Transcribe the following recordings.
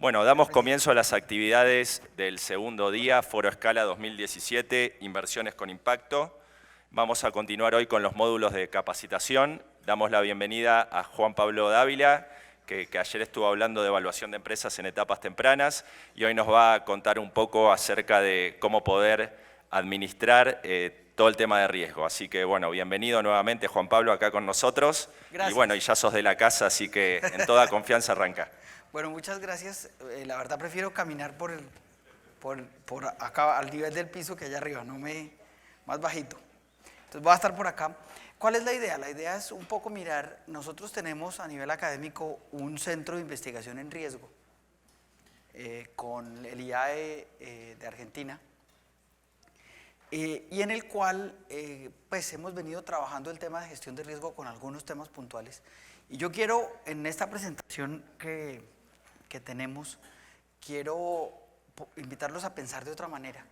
Bueno, damos comienzo a las actividades del segundo día, Foro Escala 2017, Inversiones con Impacto. Vamos a continuar hoy con los módulos de capacitación. Damos la bienvenida a Juan Pablo Dávila, que ayer estuvo hablando de evaluación de empresas en etapas tempranas y hoy nos va a contar un poco acerca de cómo poder administrar todo el tema de riesgo. Así que, bueno, bienvenido nuevamente, Juan Pablo, acá con nosotros. Gracias. Y bueno, y ya sos de la casa, así que en toda confianza arranca. Bueno, muchas gracias. La verdad prefiero caminar por acá al nivel del piso que allá arriba, más bajito. Entonces voy a estar por acá. ¿Cuál es la idea? La idea es un poco mirar, nosotros tenemos a nivel académico un centro de investigación en riesgo con el IAE de Argentina y en el cual pues hemos venido trabajando el tema de gestión de riesgo con algunos temas puntuales. Y yo quiero, en esta presentación que tenemos, quiero invitarlos a pensar de otra manera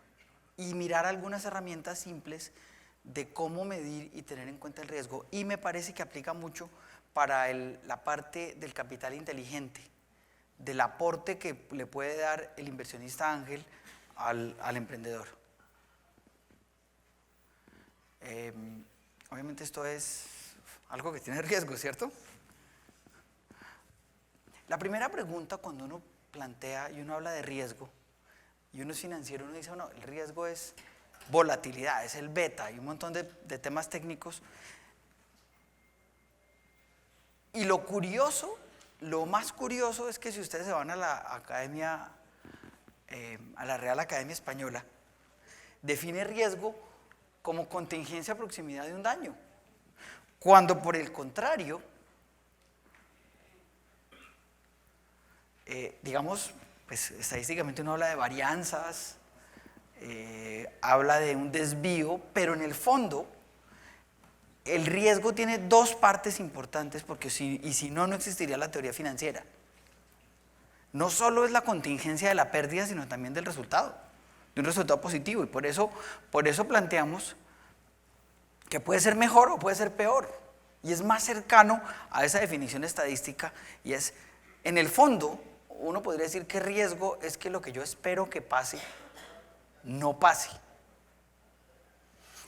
y mirar algunas herramientas simples de cómo medir y tener en cuenta el riesgo. Y me parece que aplica mucho para la parte del capital inteligente, del aporte que le puede dar el inversionista ángel al emprendedor. Obviamente esto es algo que tiene riesgo, ¿cierto? La primera pregunta cuando uno plantea y uno habla de riesgo y uno es financiero, uno dice, bueno, el riesgo es volatilidad, es el beta y un montón de temas técnicos. Y lo más curioso es que si ustedes se van a la academia, a la Real Academia Española, define riesgo como contingencia a proximidad de un daño, cuando por el contrario, digamos, pues estadísticamente uno habla de varianzas, habla de un desvío, pero en el fondo el riesgo tiene dos partes importantes porque si no, no existiría la teoría financiera. No solo es la contingencia de la pérdida, sino también del resultado, de un resultado positivo, y por eso planteamos que puede ser mejor o puede ser peor, y es más cercano a esa definición estadística, y es, en el fondo, uno podría decir que riesgo es que lo que yo espero que pase, no pase.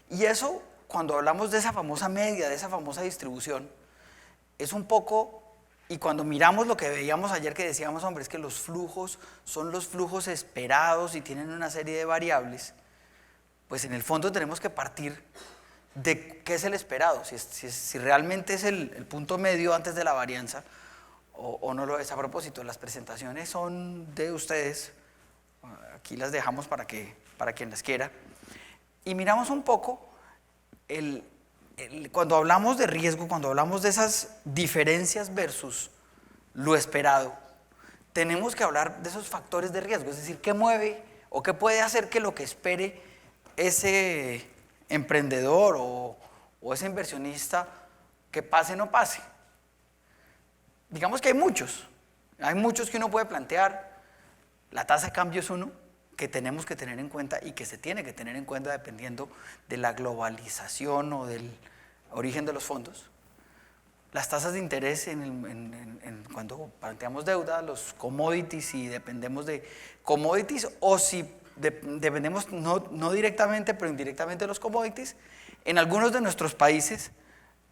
Y eso, cuando hablamos de esa famosa media, de esa famosa distribución, es un poco, y cuando miramos lo que veíamos ayer que decíamos, hombre, es que los flujos son los flujos esperados y tienen una serie de variables, pues en el fondo tenemos que partir de qué es el esperado, si realmente es el punto medio antes de la varianza, o no lo es. A propósito, las presentaciones son de ustedes, aquí las dejamos para quien las quiera, y miramos un poco, cuando hablamos de riesgo, cuando hablamos de esas diferencias versus lo esperado, tenemos que hablar de esos factores de riesgo, es decir, qué mueve o qué puede hacer que lo que espere ese emprendedor o ese inversionista que pase o no pase. Digamos que hay muchos que uno puede plantear. La tasa de cambio es uno que tenemos que tener en cuenta y que se tiene que tener en cuenta dependiendo de la globalización o del origen de los fondos. Las tasas de interés cuando planteamos deuda, los commodities, si dependemos de commodities o si dependemos no directamente pero indirectamente de los commodities. En algunos de nuestros países,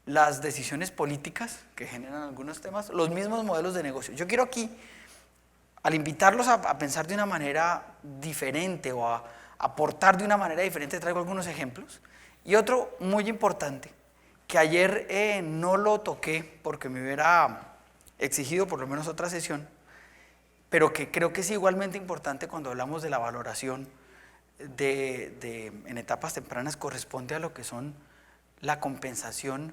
las decisiones políticas que generan algunos temas, los mismos modelos de negocio. Yo quiero aquí, al invitarlos a pensar de una manera diferente o a aportar de una manera diferente, traigo algunos ejemplos. Y otro muy importante, que ayer no lo toqué porque me hubiera exigido por lo menos otra sesión, pero que creo que es igualmente importante cuando hablamos de la valoración en etapas tempranas, corresponde a lo que son la compensación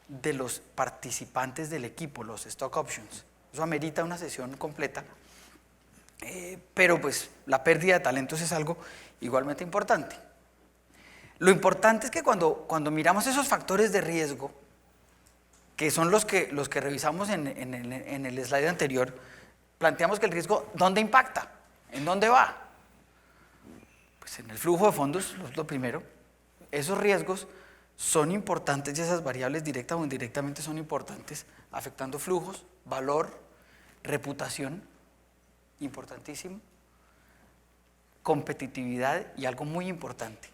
de los participantes del equipo, los stock options. Eso amerita una sesión completa, pero pues la pérdida de talentos es algo igualmente importante. Lo importante es que cuando miramos esos factores de riesgo, que son los que revisamos en el slide anterior, planteamos que el riesgo, ¿dónde impacta? ¿En dónde va? Pues en el flujo de fondos, lo primero. Esos riesgos son importantes y esas variables directas o indirectamente son importantes, afectando flujos, valor, reputación. importantísimo, competitividad y algo muy importante.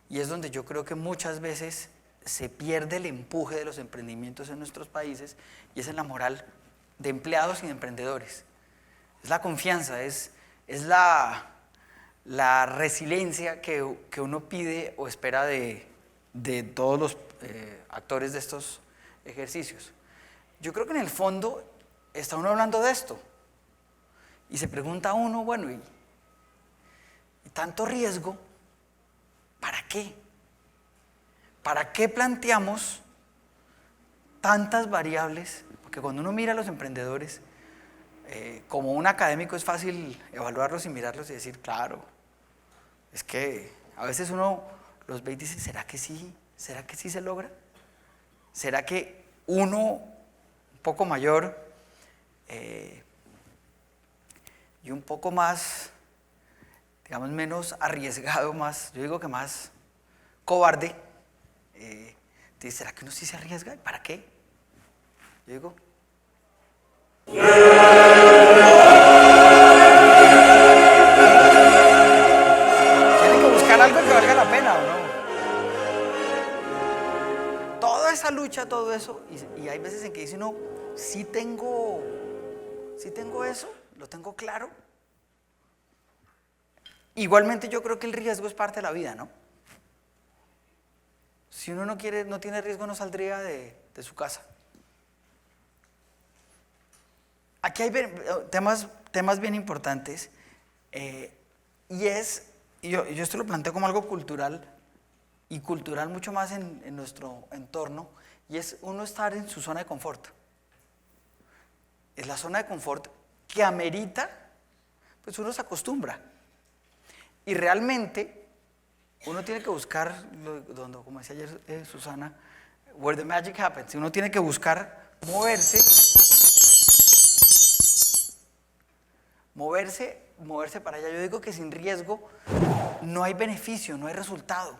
Y es donde yo creo que muchas veces se pierde el empuje de los emprendimientos en nuestros países, y es en la moral de empleados y de emprendedores. Es la confianza, es la resiliencia que uno pide o espera de todos los actores de estos ejercicios. Yo creo que en el fondo está uno hablando de esto y se pregunta uno, bueno, ¿y tanto riesgo? ¿Para qué? ¿Para qué planteamos tantas variables? Porque cuando uno mira a los emprendedores, como un académico es fácil evaluarlos y mirarlos y decir, claro, es que a veces uno los ve y dice, ¿será que sí? ¿Será que sí se logra? ¿Será que uno un poco mayor y un poco más, digamos, menos arriesgado, más, yo digo que más cobarde, dice, ¿será que uno sí se arriesga? ¿Y para qué? Yo digo, tienen que buscar algo que valga la pena, ¿o no? Toda esa lucha, todo eso, y hay veces en que dice uno, sí tengo eso, lo tengo claro. Igualmente yo creo que el riesgo es parte de la vida, ¿no? Si uno no tiene riesgo, no saldría de su casa. Aquí hay temas bien importantes, y yo esto lo planteo como algo cultural, y cultural mucho más en nuestro entorno, y es uno estar en su zona de confort. Es la zona de confort que amerita, pues uno se acostumbra. Y realmente uno tiene que buscar, como decía ayer Susana, where the magic happens. Uno tiene que buscar moverse para allá. Yo digo que sin riesgo no hay beneficio, no hay resultado.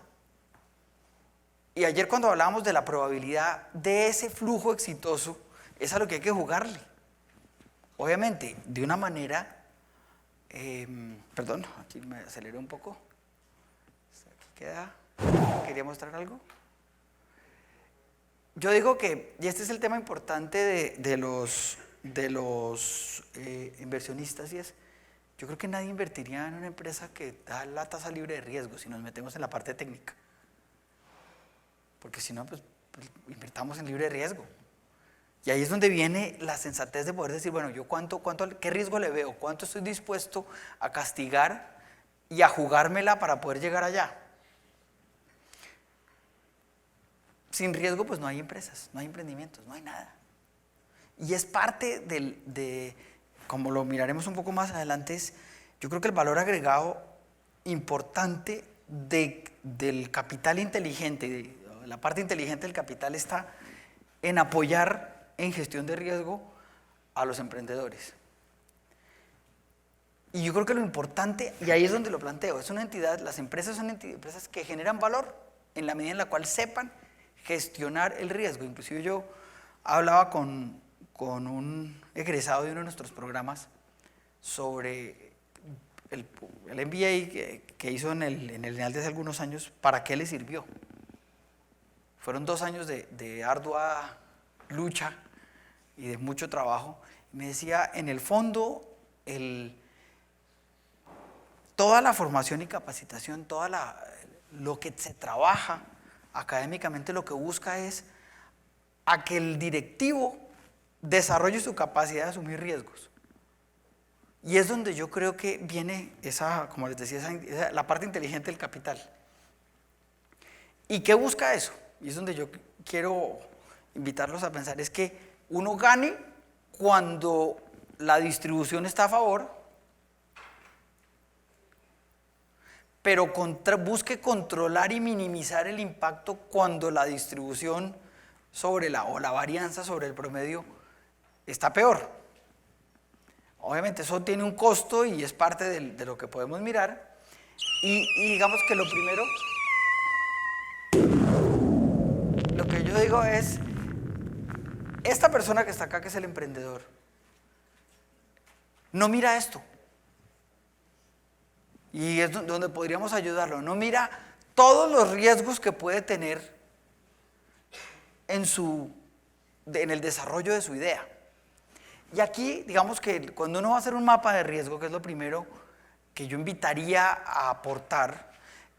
Y ayer cuando hablábamos de la probabilidad de ese flujo exitoso, es a lo que hay que jugarle. Obviamente, de una manera, perdón, aquí me aceleré un poco. Aquí queda, quería mostrar algo. Yo digo que, y este es el tema importante de los inversionistas, y es, yo creo que nadie invertiría en una empresa que da la tasa libre de riesgo si nos metemos en la parte técnica. Porque si no, pues invertamos en libre de riesgo. Y ahí es donde viene la sensatez de poder decir, bueno, yo qué riesgo le veo, cuánto estoy dispuesto a castigar y a jugármela para poder llegar allá. Sin riesgo, pues no hay empresas, no hay emprendimientos, no hay nada. Y es parte como lo miraremos un poco más adelante, yo creo que el valor agregado importante del capital inteligente, la parte inteligente del capital está en apoyar en gestión de riesgo a los emprendedores. Y yo creo que lo importante, y ahí es donde lo planteo, es una entidad, las empresas son empresas que generan valor en la medida en la cual sepan gestionar el riesgo. Inclusive yo hablaba con un egresado de uno de nuestros programas sobre el MBA que hizo en el INEAL de hace algunos años, ¿para qué le sirvió? Fueron 2 años de ardua lucha y de mucho trabajo. Me decía, en el fondo, toda la formación y capacitación, lo que se trabaja académicamente, lo que busca es a que el directivo desarrolle su capacidad de asumir riesgos. Y es donde yo creo que viene como les decía, la parte inteligente del capital. ¿Y qué busca eso? Y es donde yo quiero invitarlos a pensar, es que uno gane cuando la distribución está a favor, pero busque controlar y minimizar el impacto cuando la distribución o la varianza sobre el promedio está peor. Obviamente eso tiene un costo y es parte de lo que podemos mirar, y digamos que lo primero, lo que yo digo es, esta persona que está acá, que es el emprendedor, no mira esto. Y es donde podríamos ayudarlo. No mira todos los riesgos que puede tener en el desarrollo de su idea. Y aquí, digamos que cuando uno va a hacer un mapa de riesgo, que es lo primero que yo invitaría a aportar,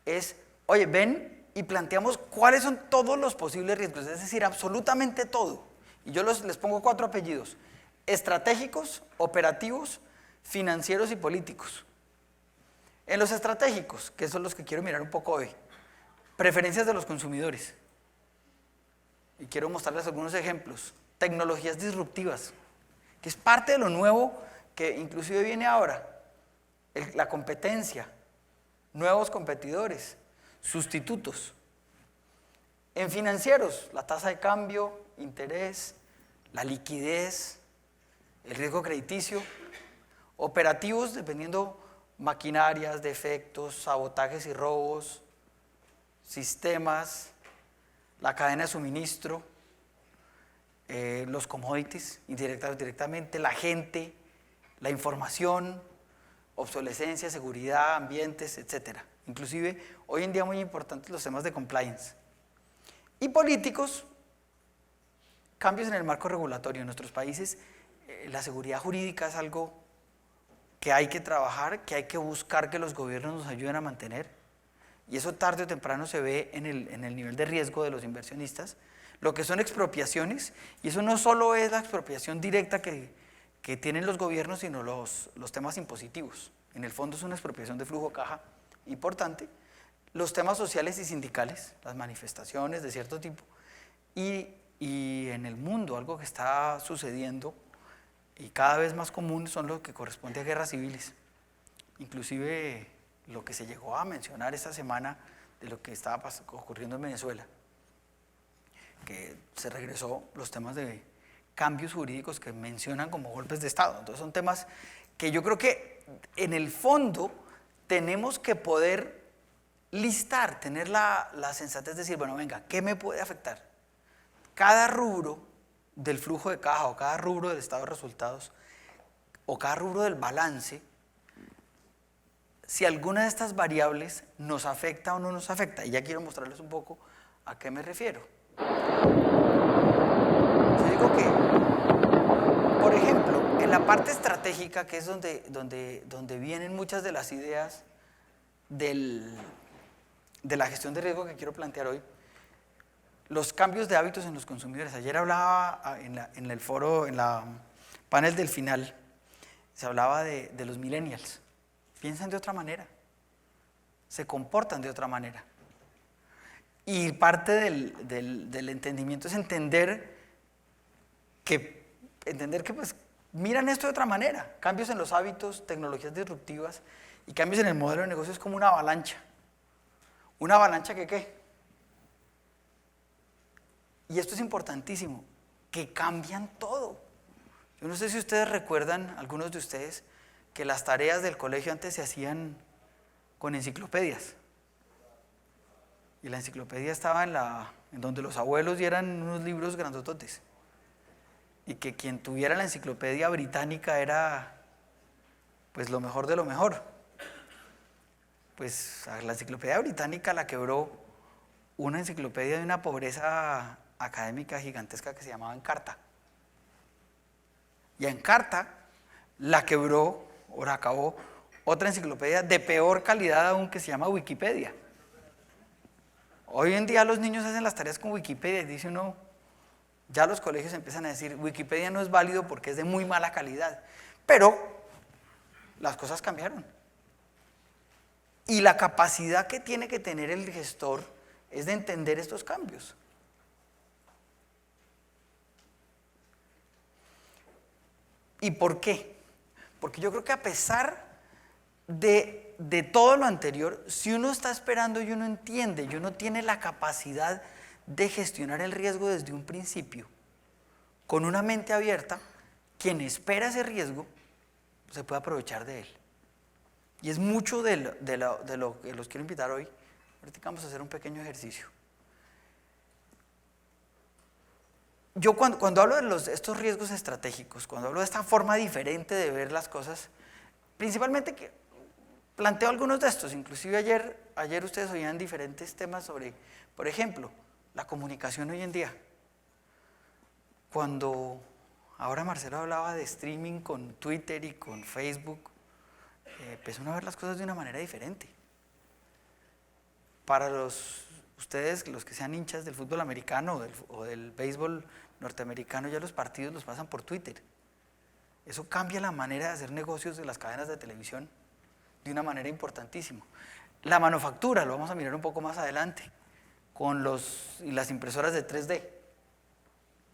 es, oye, ven y planteamos cuáles son todos los posibles riesgos, es decir, absolutamente todo. Y yo les pongo 4 apellidos: estratégicos, operativos, financieros y políticos. En los estratégicos, que son los que quiero mirar un poco hoy, preferencias de los consumidores. Y quiero mostrarles algunos ejemplos. Tecnologías disruptivas, que es parte de lo nuevo que inclusive viene ahora. La competencia, nuevos competidores, sustitutos. En financieros, la tasa de cambio, interés, la liquidez, el riesgo crediticio. Operativos, dependiendo maquinarias, defectos, sabotajes y robos, sistemas, la cadena de suministro, los commodities, directamente, la gente, la información, obsolescencia, seguridad, ambientes, etc. Inclusive, hoy en día muy importantes los temas de compliance. Y políticos, cambios en el marco regulatorio. En nuestros países, la seguridad jurídica es algo que hay que trabajar, que hay que buscar que los gobiernos nos ayuden a mantener. Y eso tarde o temprano se ve en el nivel de riesgo de los inversionistas. Lo que son expropiaciones, y eso no solo es la expropiación directa que tienen los gobiernos, sino los temas impositivos. En el fondo es una expropiación de flujo caja importante. Los temas sociales y sindicales, las manifestaciones de cierto tipo. Y en el mundo, algo que está sucediendo y cada vez más común, son lo que corresponde a guerras civiles. Inclusive lo que se llegó a mencionar esta semana de lo que estaba ocurriendo en Venezuela, que se regresó los temas de cambios jurídicos que mencionan como golpes de Estado. Entonces son temas que yo creo que en el fondo tenemos que poder listar, tener la sensatez de decir, bueno, venga, ¿qué me puede afectar? Cada rubro del flujo de caja o cada rubro del estado de resultados o cada rubro del balance, si alguna de estas variables nos afecta o no nos afecta. Y ya quiero mostrarles un poco a qué me refiero. Yo digo que, por ejemplo, en la parte estratégica, que es donde vienen muchas de las ideas de la gestión de riesgo que quiero plantear hoy, los cambios de hábitos en los consumidores. Ayer hablaba en el foro, en la panel del final, se hablaba de los millennials. Piensan de otra manera, se comportan de otra manera. Y parte del entendimiento es entender que pues, miran esto de otra manera. Cambios en los hábitos, tecnologías disruptivas y cambios en el modelo de negocio es como una avalancha. ¿Una avalancha que qué? Y esto es importantísimo, que cambian todo. Yo no sé si ustedes recuerdan, algunos de ustedes, que las tareas del colegio antes se hacían con enciclopedias. Y la enciclopedia estaba en donde los abuelos dieran unos libros grandototes. Y que quien tuviera la enciclopedia británica era pues lo mejor de lo mejor. Pues la enciclopedia británica la quebró una enciclopedia de una pobreza académica gigantesca que se llamaba Encarta. Y a Encarta la quebró o la acabó otra enciclopedia de peor calidad aún que se llama Wikipedia. Hoy en día los niños hacen las tareas con Wikipedia y dice uno, ya los colegios empiezan a decir Wikipedia no es válido porque es de muy mala calidad. Pero las cosas cambiaron. Y la capacidad que tiene que tener el gestor es de entender estos cambios. ¿Y por qué? Porque yo creo que a pesar de todo lo anterior, si uno está esperando y uno entiende y uno tiene la capacidad de gestionar el riesgo desde un principio, con una mente abierta, quien espera ese riesgo se puede aprovechar de él. Y es mucho de lo que los quiero invitar hoy. Ahorita vamos a hacer un pequeño ejercicio. yo cuando hablo de estos riesgos estratégicos, cuando hablo de esta forma diferente de ver las cosas, principalmente que planteo algunos de estos, inclusive ayer ustedes oían diferentes temas sobre, por ejemplo, la comunicación hoy en día. Cuando ahora Marcelo hablaba de streaming con Twitter y con Facebook, empezó a ver las cosas de una manera diferente. Para ustedes, los que sean hinchas del fútbol americano o del béisbol norteamericano, ya los partidos los pasan por Twitter. Eso cambia la manera de hacer negocios de las cadenas de televisión de una manera importantísima. La manufactura, lo vamos a mirar un poco más adelante, con las impresoras de 3D.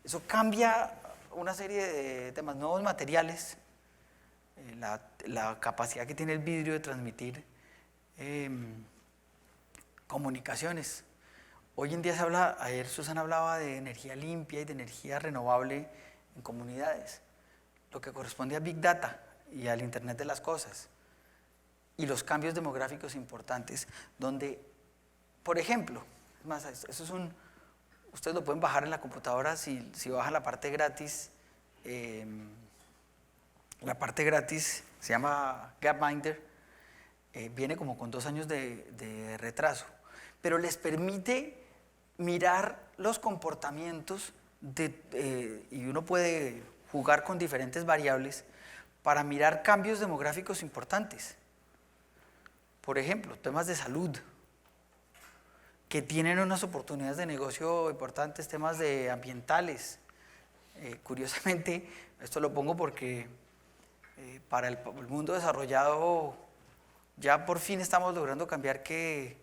Eso cambia una serie de temas, nuevos materiales, la capacidad que tiene el vidrio de transmitir comunicaciones. Hoy en día ayer Susana hablaba de energía limpia y de energía renovable en comunidades, lo que corresponde a Big Data y al Internet de las cosas, y los cambios demográficos importantes, donde, por ejemplo, ustedes lo pueden bajar en la computadora si bajan la parte gratis. La parte gratis se llama Gapminder, viene como con 2 años de retraso, pero les permite mirar los comportamientos y uno puede jugar con diferentes variables para mirar cambios demográficos importantes. Por ejemplo, temas de salud, que tienen unas oportunidades de negocio importantes, temas de ambientales. Curiosamente, esto lo pongo porque para el mundo desarrollado ya por fin estamos logrando cambiar que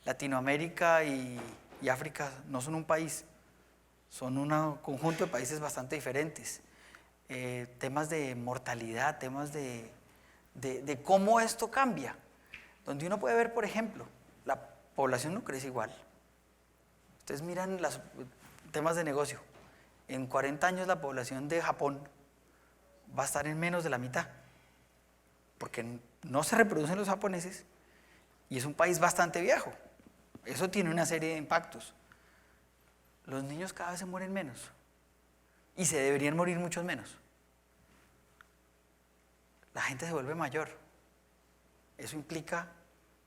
Latinoamérica y África no son un país, son un conjunto de países bastante diferentes. Temas de mortalidad, temas de cómo esto cambia, donde uno puede ver, por ejemplo, la población no crece igual. Ustedes miran los temas de negocio. En 40 años la población de Japón va a estar en menos de la mitad, porque no se reproducen los japoneses y es un país bastante viejo. Eso tiene una serie de impactos. Los niños cada vez se mueren menos y se deberían morir muchos menos. La gente se vuelve mayor. Eso implica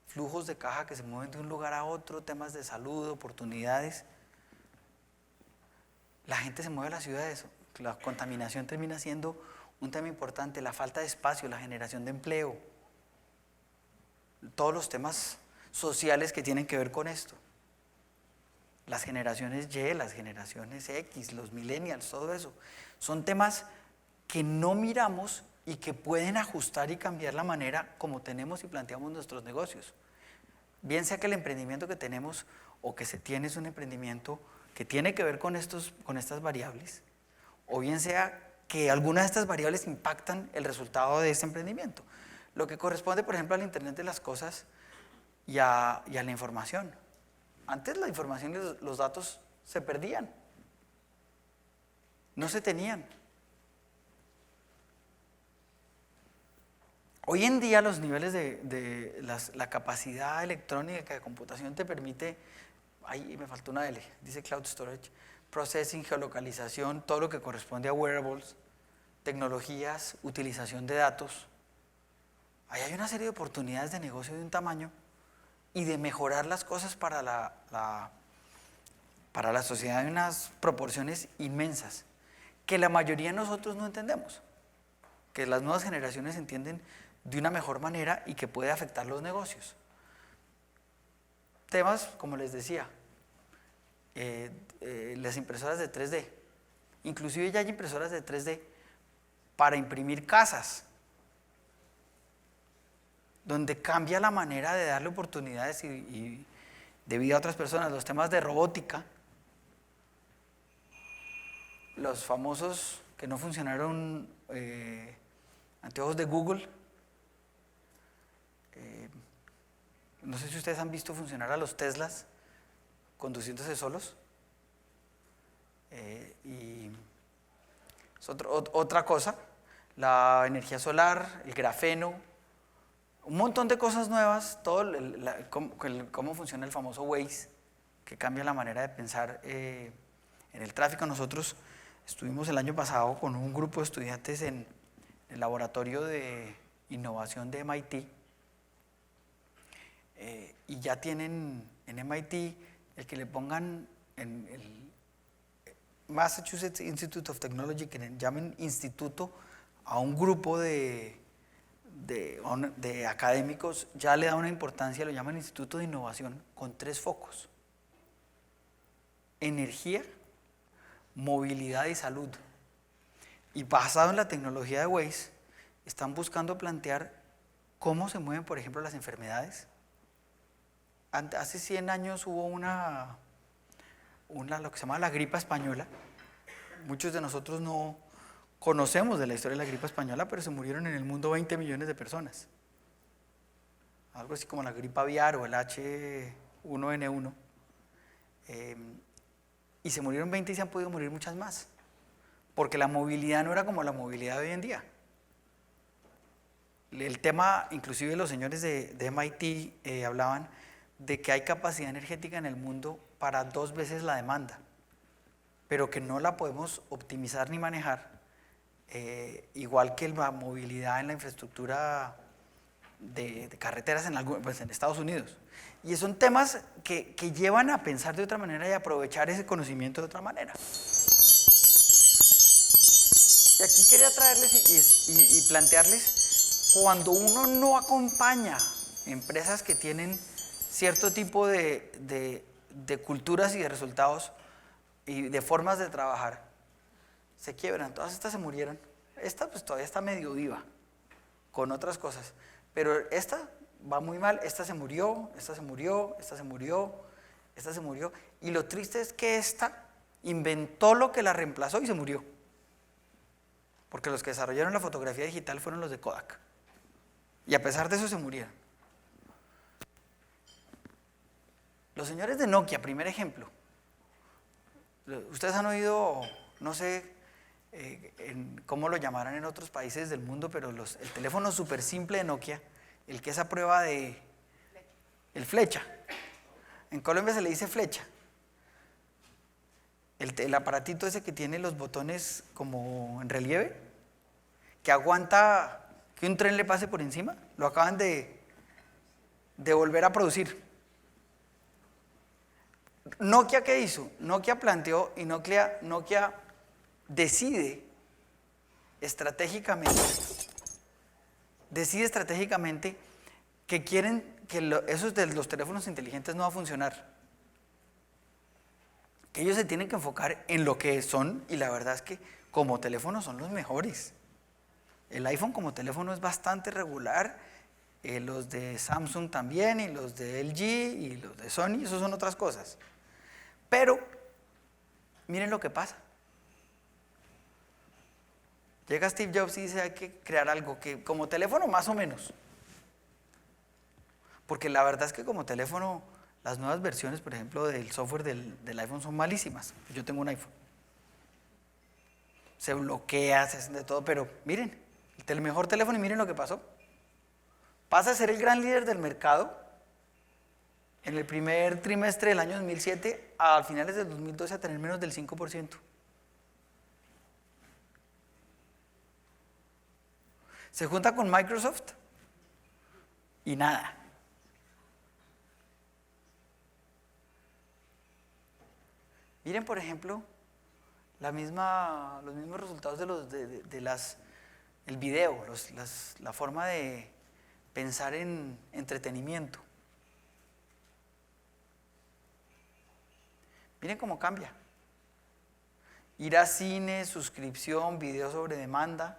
flujos de caja que se mueven de un lugar a otro, temas de salud, oportunidades. La gente se mueve a las ciudades, la contaminación termina siendo un tema importante, la falta de espacio, la generación de empleo, todos los temas sociales que tienen que ver con esto. Las generaciones Y, las generaciones X, los millennials, todo eso, son temas que no miramos y que pueden ajustar y cambiar la manera como tenemos y planteamos nuestros negocios. Bien sea que el emprendimiento que tenemos o que se tiene es un emprendimiento que tiene que ver con estas variables, o bien sea que algunas de estas variables impactan el resultado de este emprendimiento. Lo que corresponde, por ejemplo, al Internet de las cosas y a la información. Antes la información y los datos se perdían, no se tenían. Hoy en día los niveles la capacidad electrónica de computación te permite, ahí me faltó una L, dice Cloud Storage, Processing, geolocalización, todo lo que corresponde a wearables, tecnologías, utilización de datos. Ahí hay una serie de oportunidades de negocio de un tamaño y de mejorar las cosas para la sociedad en unas proporciones inmensas que la mayoría de nosotros no entendemos, que las nuevas generaciones entienden de una mejor manera y que puede afectar los negocios. Temas, como les decía, las impresoras de 3D. Inclusive ya hay impresoras de 3D para imprimir casas, donde cambia la manera de darle oportunidades y de vida a otras personas. Los temas de robótica, los famosos que no funcionaron anteojos de Google. No sé si ustedes han visto funcionar a los Teslas conduciéndose solos. Y es otra cosa, la energía solar, el grafeno, un montón de cosas nuevas, cómo funciona el famoso Waze, que cambia la manera de pensar en el tráfico. Nosotros Estuvimos el año pasado con un grupo de estudiantes en el laboratorio de innovación de MIT, y ya tienen en MIT el que le pongan en el Massachusetts Institute of Technology, que le llamen instituto a un grupo de académicos, ya le da una importancia, lo llaman Instituto de Innovación, con 3 focos: energía, movilidad y salud. Y basado en la tecnología de Waze, están buscando plantear cómo se mueven, por ejemplo, las enfermedades. Hace 100 años hubo lo que se llama la gripa española. Muchos de nosotros no conocemos de la historia de la gripa española, pero se murieron en el mundo 20 millones de personas. Algo así como la gripa aviar o el H1N1. Y se murieron 20 y se han podido morir muchas más, porque la movilidad no era como la movilidad de hoy en día. El tema, inclusive los señores de MIT hablaban de que hay capacidad energética en el mundo para 2 veces la demanda, pero que no la podemos optimizar ni manejar, igual que la movilidad en la infraestructura de carreteras en Estados Unidos. Y son temas que llevan a pensar de otra manera y a aprovechar ese conocimiento de otra manera. Y aquí quería traerles y plantearles, cuando uno no acompaña empresas que tienen cierto tipo de culturas y de resultados y de formas de trabajar, se quiebran. Todas estas se murieron. Esta pues todavía está medio viva con otras cosas, pero esta va muy mal. Esta se murió, esta se murió, esta se murió, esta se murió. Y lo triste es que esta inventó lo que la reemplazó y se murió, porque los que desarrollaron la fotografía digital fueron los de Kodak, y a pesar de eso se murieron. Los señores de Nokia, primer ejemplo. Ustedes han oído, no sé cómo lo llamarán en otros países del mundo, pero el teléfono súper simple de Nokia, el que es a prueba de el flecha. En Colombia se le dice flecha. El aparatito ese que tiene los botones como en relieve, que aguanta que un tren le pase por encima, lo acaban de volver a producir. ¿Nokia qué hizo? Nokia planteó, y Nokia decide estratégicamente que quieren que esos de los teléfonos inteligentes no va a funcionar, que ellos se tienen que enfocar en lo que son, y la verdad es que como teléfono son los mejores. El iPhone como teléfono es bastante regular, los de Samsung también, y los de LG y los de Sony, esos son otras cosas. Pero miren lo que pasa. Llega Steve Jobs y dice: hay que crear algo que como teléfono más o menos, porque la verdad es que como teléfono las nuevas versiones, por ejemplo, del software del iPhone son malísimas. Yo tengo un iPhone, se bloquea, se hace de todo, pero miren, el mejor teléfono, y miren lo que pasó. Pasa a ser el gran líder del mercado en el primer trimestre del año 2007, a finales del 2012, a tener menos del 5%. Se junta con Microsoft y nada. Miren, por ejemplo, los mismos resultados el video, la forma de pensar en entretenimiento. Miren cómo cambia. Ir a cine, suscripción, video sobre demanda.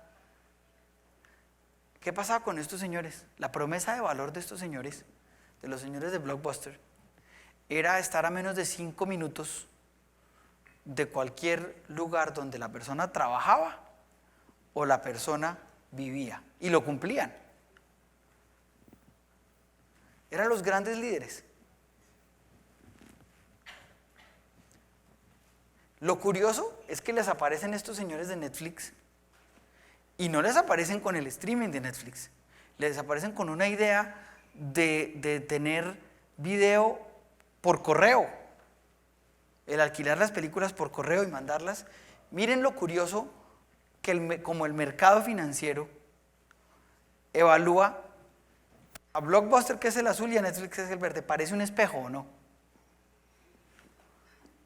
¿Qué pasaba con estos señores? La promesa de valor de estos señores, de los señores de Blockbuster, era estar a menos de 5 minutos de cualquier lugar donde la persona trabajaba o la persona vivía. Y lo cumplían. Eran los grandes líderes. Lo curioso es que les aparecen estos señores de Netflix y no les aparecen con el streaming de Netflix, les aparecen con una idea de tener video por correo, el alquilar las películas por correo y mandarlas, Miren lo curioso que como el mercado financiero evalúa a Blockbuster, que es el azul, y a Netflix, que es el verde. ¿Parece un espejo o no?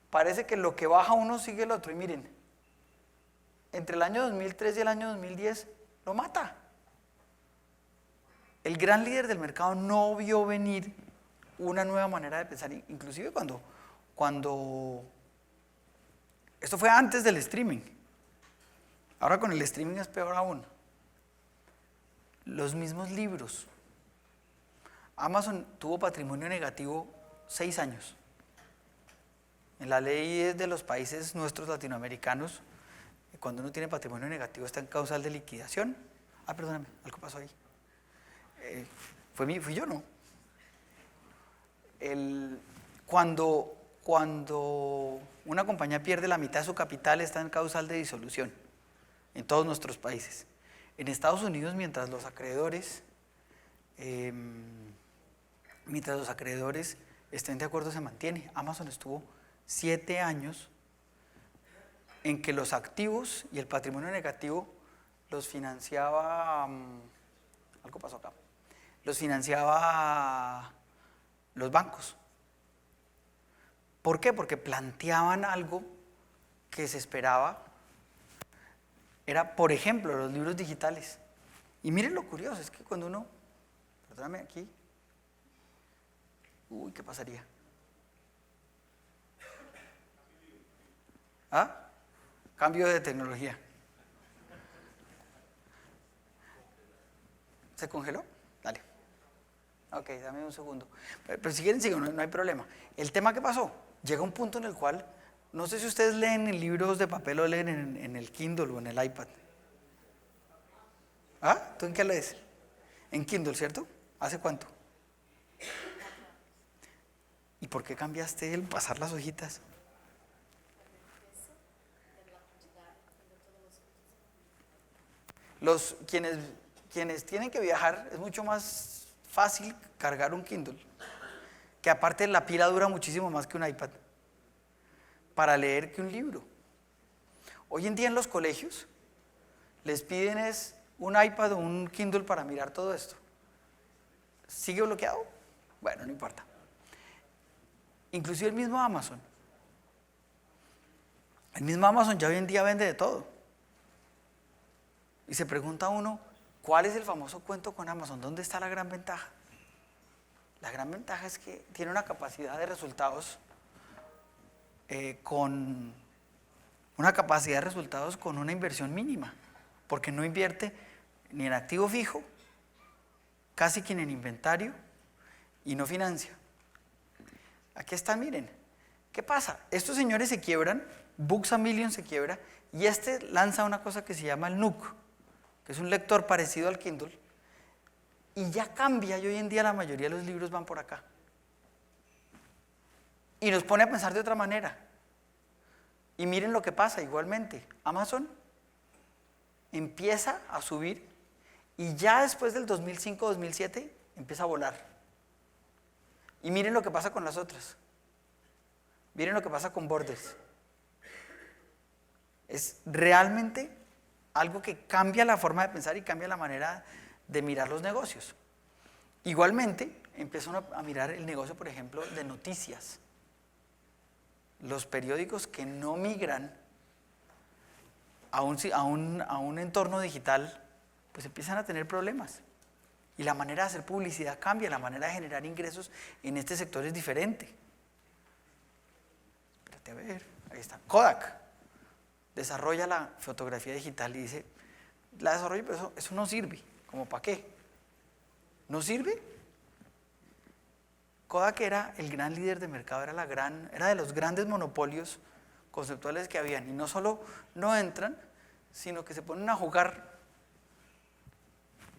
Parece que lo que baja uno sigue el otro. Y miren, entre el año 2003 y el año 2010 lo mata. El gran líder del mercado no vio venir una nueva manera de pensar, inclusive cuando esto fue antes del streaming. Ahora con el streaming es peor aún. Los mismos libros. Amazon tuvo patrimonio negativo 6 años. En la ley de los países nuestros latinoamericanos, cuando uno tiene patrimonio negativo está en causal de liquidación. Perdóname, algo pasó ahí. Fui yo, ¿no? Cuando una compañía pierde la mitad de su capital está en causal de disolución en todos nuestros países. En Estados Unidos, mientras los acreedores estén de acuerdo, se mantiene. Amazon estuvo 7 años en que los activos y el patrimonio negativo los financiaba, algo pasó acá, los financiaba los bancos. ¿Por qué? Porque planteaban algo que se esperaba, era, por ejemplo, los libros digitales. Y miren lo curioso, es que cuando uno, perdóname aquí, ¿qué pasaría? Cambio de tecnología. ¿Se congeló? Dale. Ok, dame un segundo. Pero si quieren, sigan, no hay problema. El tema que pasó, llega un punto en el cual, no sé si ustedes leen en libros de papel o leen en el Kindle o en el iPad. ¿Tú en qué lees? En Kindle, ¿cierto? ¿Hace cuánto? ¿Y por qué cambiaste el pasar las hojitas? Quienes tienen que viajar, es mucho más fácil cargar un Kindle, que aparte la pila dura muchísimo más que un iPad, para leer que un libro. Hoy en día en los colegios les piden es un iPad o un Kindle para mirar todo esto. ¿Sigue bloqueado? Bueno, no importa. Inclusive el mismo Amazon ya hoy en día vende de todo. Y se pregunta uno, ¿cuál es el famoso cuento con Amazon? ¿Dónde está la gran ventaja? La gran ventaja es que tiene una capacidad de resultados con una inversión mínima, porque no invierte ni en activo fijo, casi que ni en inventario, y no financia. Aquí está, miren. ¿Qué pasa? Estos señores se quiebran, Books A Million se quiebra, y lanza una cosa que se llama el Nook, que es un lector parecido al Kindle, y ya cambia, y hoy en día la mayoría de los libros van por acá. Y nos pone a pensar de otra manera. Y miren lo que pasa igualmente. Amazon empieza a subir y ya después del 2005-2007 empieza a volar. Y miren lo que pasa con las otras. Miren lo que pasa con Borders. Es realmente algo que cambia la forma de pensar y cambia la manera de mirar los negocios. Igualmente, empieza uno a mirar el negocio, por ejemplo, de noticias. Los periódicos que no migran a un entorno digital, pues empiezan a tener problemas. Y la manera de hacer publicidad cambia, la manera de generar ingresos en este sector es diferente. Espérate a ver, ahí está. Kodak desarrolla la fotografía digital y dice, la desarrollo, pero eso no sirve. ¿Cómo para qué? ¿No sirve? Kodak era el gran líder de mercado, era de los grandes monopolios conceptuales que habían. Y no solo no entran, sino que se ponen a jugar.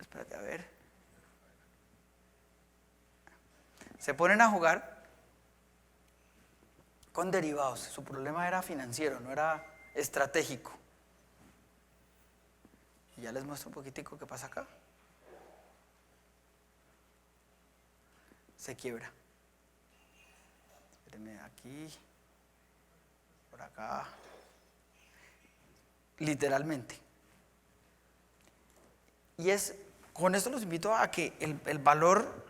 Espérate a ver. Se ponen a jugar con derivados. Su problema era financiero, no era estratégico. Y ya les muestro un poquitico qué pasa acá. Se quiebra. Espérenme aquí, por acá. literalmente. Y con esto los invito a que el valor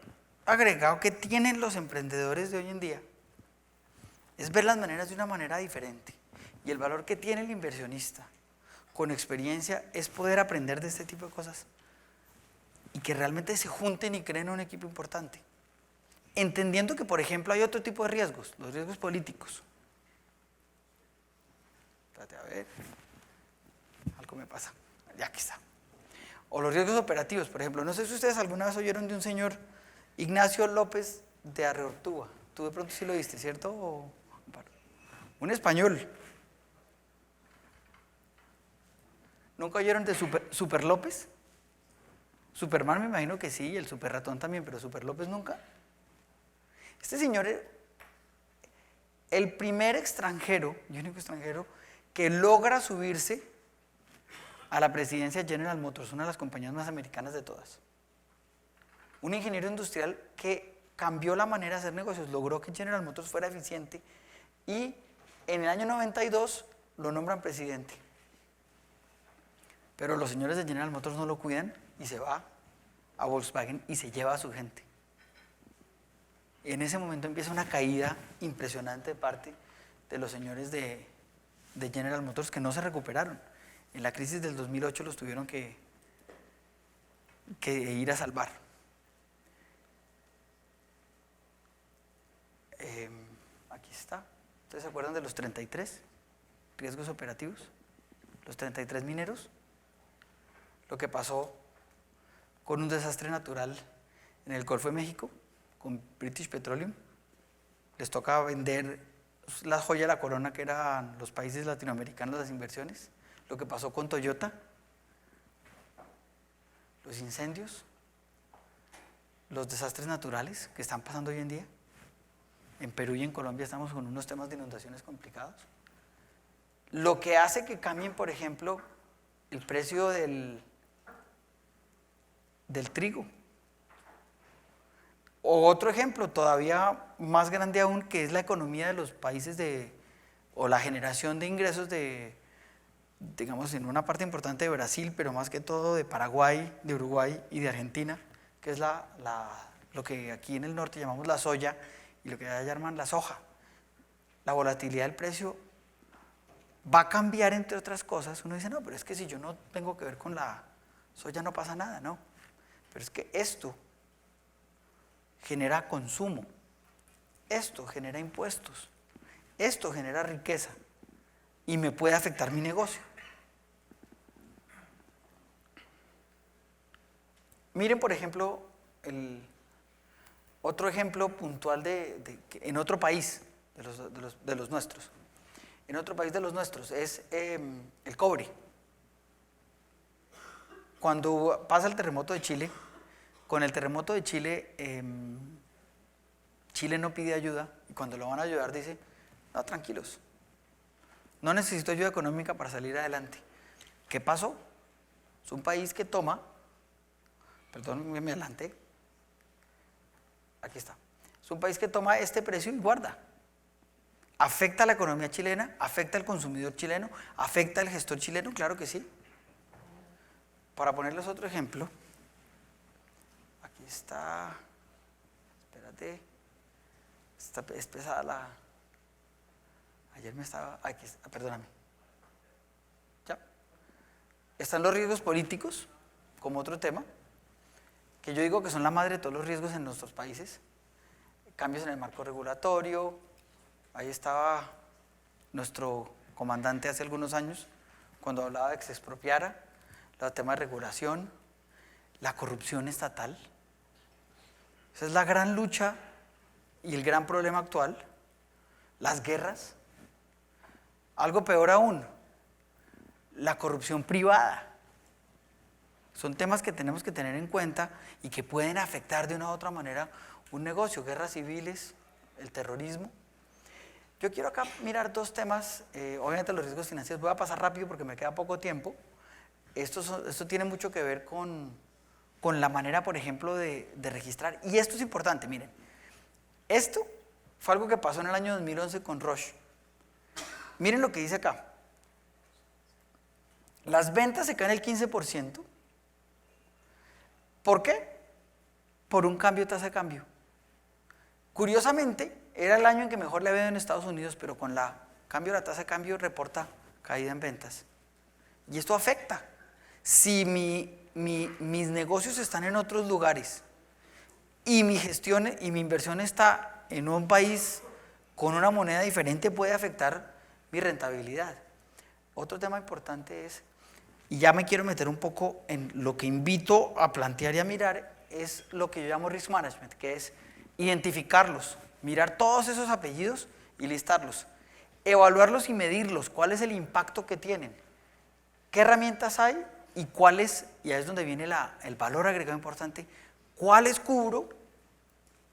agregado que tienen los emprendedores de hoy en día es ver las maneras de una manera diferente. Y el valor que tiene el inversionista con experiencia es poder aprender de este tipo de cosas y que realmente se junten y creen un equipo importante. Entendiendo que, por ejemplo, hay otro tipo de riesgos, los riesgos políticos. Espérate, a ver, algo me pasa, ya aquí está. O los riesgos operativos, por ejemplo. No sé si ustedes alguna vez oyeron de un señor, Ignacio López de Arreortúa. Tú de pronto sí lo viste, ¿cierto? Un español. ¿Nunca oyeron de Super López? Superman me imagino que sí, y el Super Ratón también, pero Super López nunca. Este señor, el primer extranjero, y único extranjero, que logra subirse a la presidencia de General Motors, una de las compañías más americanas de todas. Un ingeniero industrial que cambió la manera de hacer negocios, logró que General Motors fuera eficiente y en el año 92 lo nombran presidente. Pero los señores de General Motors no lo cuidan y se va a Volkswagen y se lleva a su gente. En ese momento empieza una caída impresionante de parte de los señores de General Motors que no se recuperaron. En la crisis del 2008 los tuvieron que ir a salvar. Aquí está. ¿Ustedes se acuerdan de los 33 riesgos operativos? Los 33 mineros. Lo que pasó con un desastre natural en el Golfo de México, con British Petroleum. Les toca vender la joya de la corona que eran los países latinoamericanos, las inversiones. Lo que pasó con Toyota, los incendios, los desastres naturales que están pasando hoy en día. En Perú y en Colombia estamos con unos temas de inundaciones complicados. Lo que hace que cambien, por ejemplo, el precio del trigo. O otro ejemplo todavía más grande aún, que es la economía de los países o la generación de ingresos digamos, en una parte importante de Brasil, pero más que todo de Paraguay, de Uruguay y de Argentina, que es lo que aquí en el norte llamamos la soya y lo que allá llaman la soja. La volatilidad del precio va a cambiar, entre otras cosas. Uno dice, no, pero es que si yo no tengo que ver con la soya no pasa nada, no. Pero es que esto genera consumo, esto genera impuestos, esto genera riqueza y me puede afectar mi negocio. Miren, por ejemplo, otro ejemplo puntual en otro país de los nuestros. En otro país de los nuestros es el cobre. Cuando pasa el terremoto de Chile, con el terremoto de Chile, Chile no pide ayuda y cuando lo van a ayudar dice, no, tranquilos, no necesito ayuda económica para salir adelante. ¿Qué pasó? Es un país que toma, perdón, me adelanté, aquí está, es un país que toma este precio y guarda. ¿Afecta a la economía chilena? ¿Afecta al consumidor chileno? ¿Afecta al gestor chileno? Claro que sí. Para ponerles otro ejemplo, aquí está, espérate, es pesada ayer me estaba, aquí está, perdóname. Ya. Están los riesgos políticos, como otro tema, que yo digo que son la madre de todos los riesgos en nuestros países. Cambios en el marco regulatorio, ahí estaba nuestro comandante hace algunos años, cuando hablaba de que se expropiara, los temas de regulación, la corrupción estatal. Esa es la gran lucha y el gran problema actual. Las guerras. Algo peor aún, la corrupción privada. Son temas que tenemos que tener en cuenta y que pueden afectar de una u otra manera un negocio, guerras civiles, el terrorismo. Yo quiero acá mirar dos temas, obviamente los riesgos financieros. Voy a pasar rápido porque me queda poco tiempo. Esto tiene mucho que ver con la manera, por ejemplo, de registrar. Y esto es importante, miren. Esto fue algo que pasó en el año 2011 con Roche. Miren lo que dice acá. Las ventas se caen el 15%. ¿Por qué? Por un cambio de tasa de cambio. Curiosamente, era el año en que mejor le había ido en Estados Unidos, pero con la cambio de la tasa de cambio reporta caída en ventas. Y esto afecta. Si mis negocios están en otros lugares y mi gestión y mi inversión está en un país con una moneda diferente, puede afectar mi rentabilidad. Otro tema importante es, y ya me quiero meter un poco en lo que invito a plantear y a mirar, es lo que yo llamo risk management, que es identificarlos, mirar todos esos apellidos y listarlos, evaluarlos y medirlos, cuál es el impacto que tienen, qué herramientas hay y cuáles, y ahí es donde viene el valor agregado importante, cuáles cubro,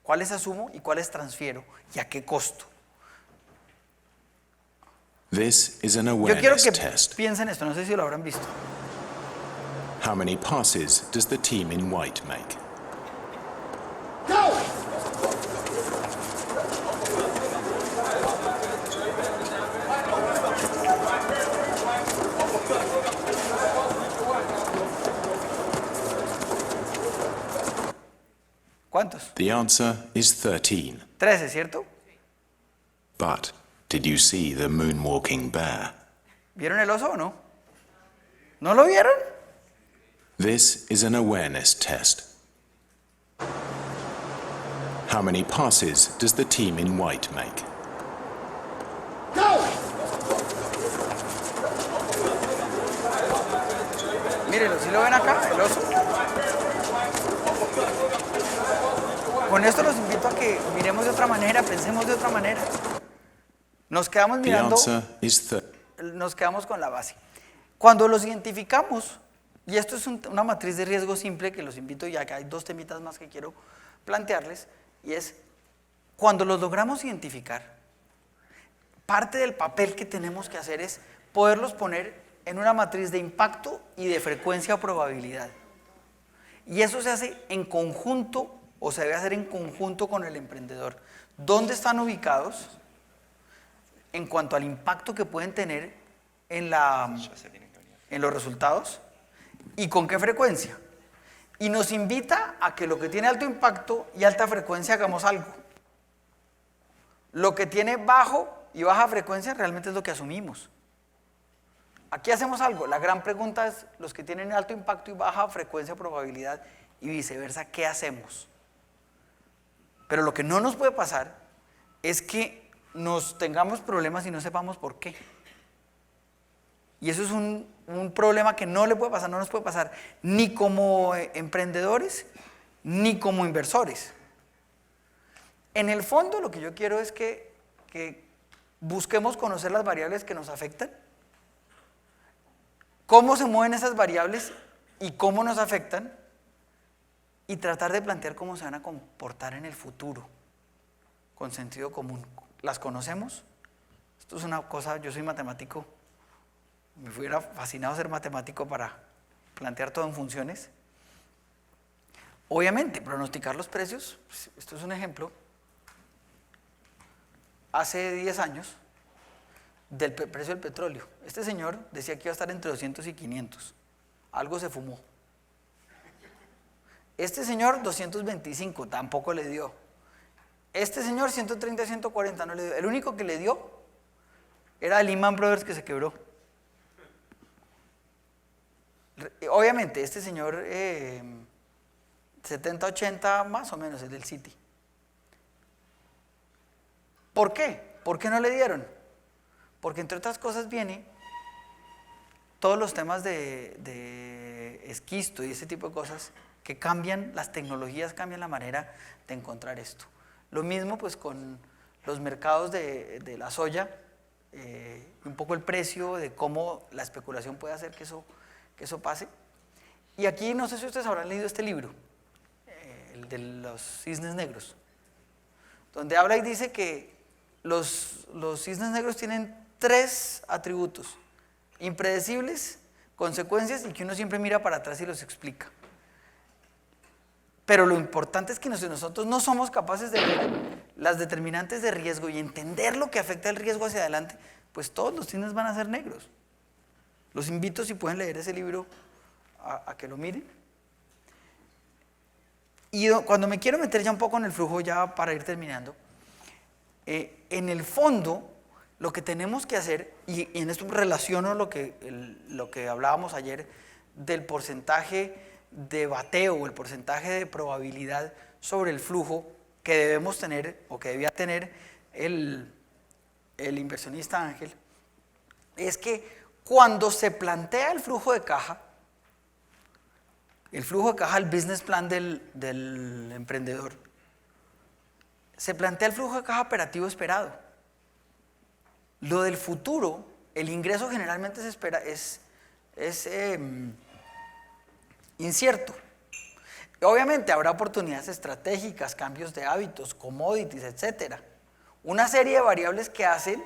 cuáles asumo y cuáles transfiero y a qué costo. This is an Yo quiero awareness que test. piensen esto, no sé si lo habrán visto. How many passes does the team in white make? ¿Cuántos? The answer is 13. 13, ¿cierto? But did you see the moonwalking bear? ¿Vieron el oso o no? ¿No lo vieron? This is an awareness test. How many passes does the team in white make? Mírenlo, ¿sí lo ven acá? El oso. Con esto los invito a que miremos de otra manera, pensemos de otra manera. Nos quedamos The mirando, answer is nos quedamos con la base. Cuando los identificamos, y esto es una matriz de riesgo simple que los invito, ya que hay dos temitas más que quiero plantearles, y es, cuando los logramos identificar, parte del papel que tenemos que hacer es poderlos poner en una matriz de impacto y de frecuencia o probabilidad. Y eso se hace en conjunto, o se debe hacer en conjunto con el emprendedor. ¿Dónde están ubicados en cuanto al impacto que pueden tener en los resultados? ¿Y con qué frecuencia? Y nos invita a que lo que tiene alto impacto y alta frecuencia hagamos algo. Lo que tiene bajo y baja frecuencia realmente es lo que asumimos. Aquí hacemos algo. La gran pregunta es, los que tienen alto impacto y baja frecuencia, probabilidad y viceversa, ¿qué hacemos? Pero lo que no nos puede pasar es que nos tengamos problemas y no sepamos por qué. Y eso es un problema que no le puede pasar, no nos puede pasar ni como emprendedores ni como inversores. En el fondo lo que yo quiero es que busquemos conocer las variables que nos afectan, cómo se mueven esas variables y cómo nos afectan, y tratar de plantear cómo se van a comportar en el futuro, con sentido común. ¿Las conocemos? Esto es una cosa, yo soy matemático, me hubiera fascinado ser matemático para plantear todo en funciones. Obviamente, pronosticar los precios, pues, esto es un ejemplo. Hace 10 años, del precio del petróleo, este señor decía que iba a estar entre 200 y 500, algo se fumó. Este señor 225, tampoco le dio. Este señor 130 y 140 no le dio. El único que le dio era Lehman Brothers, que se quebró. Obviamente este señor 70-80 más o menos es del Citi. ¿Por qué? ¿Por qué no le dieron? Porque entre otras cosas viene todos los temas de esquisto y ese tipo de cosas que cambian, las tecnologías cambian la manera de encontrar esto. Lo mismo pues con los mercados de la soya, un poco el precio, de cómo la especulación puede hacer que eso pase. Y aquí no sé si ustedes habrán leído este libro, el de los cisnes negros, donde habla y dice que los cisnes negros tienen 3 atributos: impredecibles, consecuencias y que uno siempre mira para atrás y los explica. Pero lo importante es que nosotros no somos capaces de ver las determinantes de riesgo y entender lo que afecta el riesgo hacia adelante, pues todos los cisnes van a ser negros. Los invito, si pueden leer ese libro, a que lo miren. Y cuando me quiero meter ya un poco en el flujo, ya para ir terminando, en el fondo, lo que tenemos que hacer, y en esto relaciono lo que hablábamos ayer del porcentaje de bateo o el porcentaje de probabilidad sobre el flujo que debemos tener o que debía tener el inversionista ángel, es que cuando se plantea el flujo de caja, el business plan del emprendedor, se plantea el flujo de caja operativo esperado. Lo del futuro, el ingreso generalmente se espera, es incierto. Obviamente habrá oportunidades estratégicas, cambios de hábitos, commodities, etc. Una serie de variables que hacen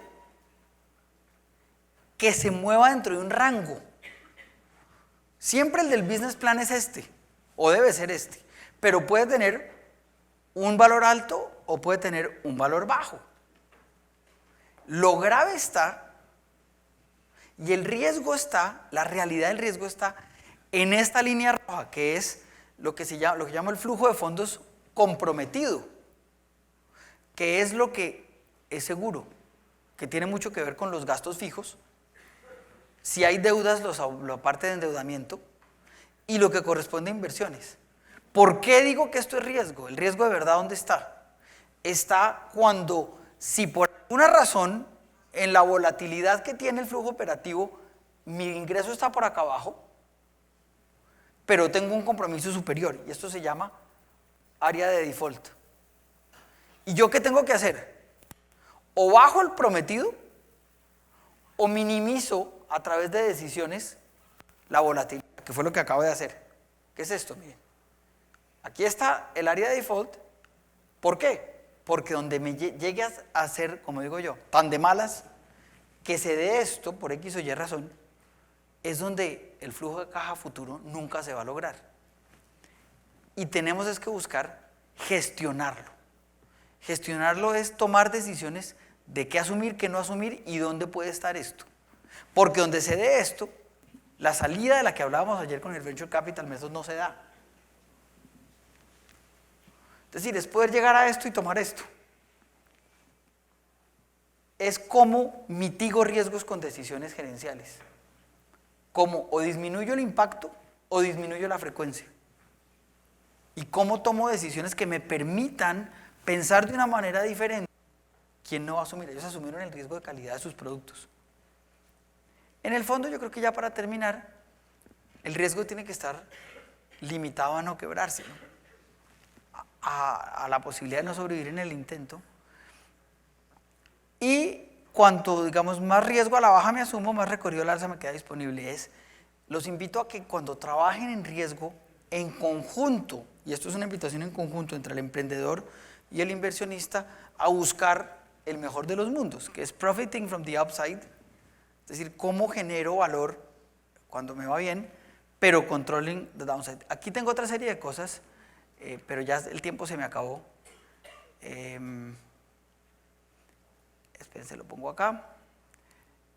que se mueva dentro de un rango. Siempre el del business plan es este, o debe ser este, pero puede tener un valor alto o puede tener un valor bajo. Lo grave está, y el riesgo está, la realidad del riesgo está en esta línea roja, que es lo que llama el flujo de fondos comprometido, que es lo que es seguro, que tiene mucho que ver con los gastos fijos, si hay deudas, la parte de endeudamiento, y lo que corresponde a inversiones. ¿Por qué digo que esto es riesgo? El riesgo de verdad, ¿dónde está? Está cuando, si por alguna razón, en la volatilidad que tiene el flujo operativo, mi ingreso está por acá abajo, pero tengo un compromiso superior, y esto se llama área de default. ¿Y yo qué tengo que hacer? O bajo el prometido, o minimizo a través de decisiones la volatilidad, que fue lo que acabo de hacer. ¿Qué es esto? Miren, aquí está el área de default. ¿Por qué? Porque donde me llegue a ser, como digo yo, tan de malas, que se dé esto por X o Y razón, es donde el flujo de caja futuro nunca se va a lograr. Y tenemos es que buscar gestionarlo. Gestionarlo es tomar decisiones de qué asumir, qué no asumir y dónde puede estar esto. Porque donde se dé esto, la salida de la que hablábamos ayer con el Venture Capital Method no se da. Es decir, es poder llegar a esto y tomar esto. Es cómo mitigo riesgos con decisiones gerenciales. Cómo o disminuyo el impacto o disminuyo la frecuencia. Y cómo tomo decisiones que me permitan pensar de una manera diferente. ¿Quién no va a asumir? Ellos asumieron el riesgo de calidad de sus productos. En el fondo, yo creo que ya para terminar, el riesgo tiene que estar limitado a no quebrarse, ¿no? A la posibilidad de no sobrevivir en el intento. Y cuanto, digamos, más riesgo a la baja me asumo, más recorrido al alza me queda disponible. Los invito a que cuando trabajen en riesgo, en conjunto, y esto es una invitación en conjunto entre el emprendedor y el inversionista, a buscar el mejor de los mundos, que es profiting from the upside, es decir, cómo genero valor cuando me va bien, pero controlling the downside. Aquí tengo otra serie de cosas, pero ya el tiempo se me acabó. Espérense, lo pongo acá.